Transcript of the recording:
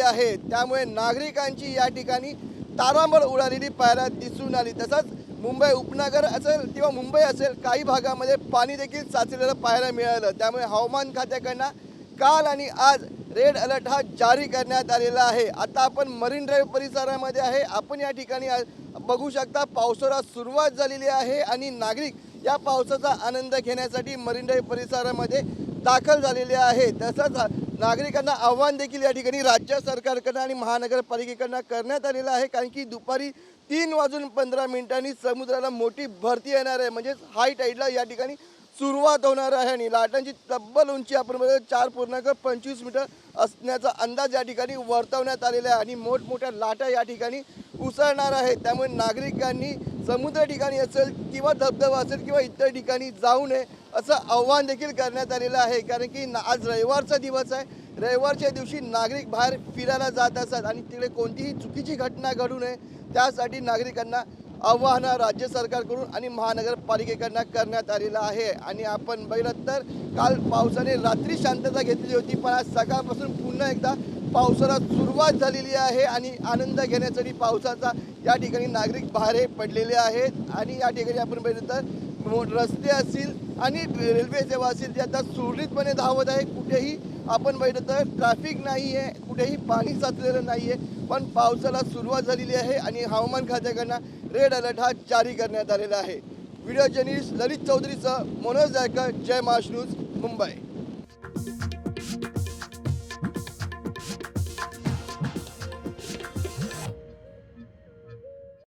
आहे, त्यामुळे नागरिकांची या ठिकाणी तारांबळ उडालेली पाहायला दिसून आली। तसंच मुंबई उपनगर असेल किंवा मुंबई असेल काही भागामध्ये पाणी देखील साचलेलं पाहायला मिळालं। त्यामुळे हवामान खात्याकडनं काल आणि आज रेड अलर्ट हा जारी करण्यात आलेला आहे। आता आपण मरीन ड्राईव्ह परिसरामध्ये आहे। आपण या ठिकाणी बघू शकता पावसाला सुरुवात झालेली आहे आणि नागरिक या पावसाचा आनंद घेण्यासाठी मरीन ड्राईव्ह परिसरामध्ये दाखल झालेले आहे। तसंच नागरिकांना आव्हान देखील या ठिकाणी राज्य सरकारकडून आणि महानगरपालिकेकडून करण्यात आलेलं आहे, कारण की दुपारी 3:15 समुद्राला मोठी भरती येणार आहे, म्हणजे हाय टाईडला या ठिकाणी सुरुवात होणार आहे आणि लाटांची तब्बल उंची आपण 4.25 मीटर असण्याचा अंदाज या ठिकाणी वर्तवण्यात आलेला आहे आणि मोठमोठ्या लाटा या ठिकाणी उसळणार आहेत। त्यामुळे नागरिकांनी समुद्र ठिकाणी असेल किंवा धबधबा असेल किंवा इतर ठिकाणी जाऊ नये असं आव्हान देखील करण्यात आलेलं आहे, कारण की आज रविवारचा दिवस आहे। रविवारच्या दिवशी नागरिक बाहेर फिरायला जात असतात आणि तिकडे कोणतीही चुकीची घटना घडू नये त्यासाठी नागरिकांना आव्हान राज्य सरकारकडून आणि महानगरपालिकेकडनं करण्यात आलेलं आहे। आणि आपण बघितलं तर काल पावसाने रात्री शांतता घेतली होती, पण आज सकाळपासून पुन्हा एकदा पावसाला सुरुवात झालेली आहे आणि आनंद घेण्यासाठी पावसाचा या ठिकाणी नागरिक बाहेर पडलेले आहेत। आणि या ठिकाणी आपण बघितलं तर रस्ते असतील आणि रेल्वे सेवा असेल ती आता सुरळीतपणे धावत आहे। कुठेही आपण बघितलं तर ट्रॅफिक नाही आहे, कुठेही पाणी साचलेलं नाही आहे, पण पावसाला सुरुवात झालेली आहे आणि हवामान खात्याकडनं रेड अलर्ट हा जारी करण्यात आलेला आहे। व्हिडिओ जर्नलिस्ट ललित चौधरीसह मनोज जायकर, जय महाराष्ट्र न्यूज, मुंबई।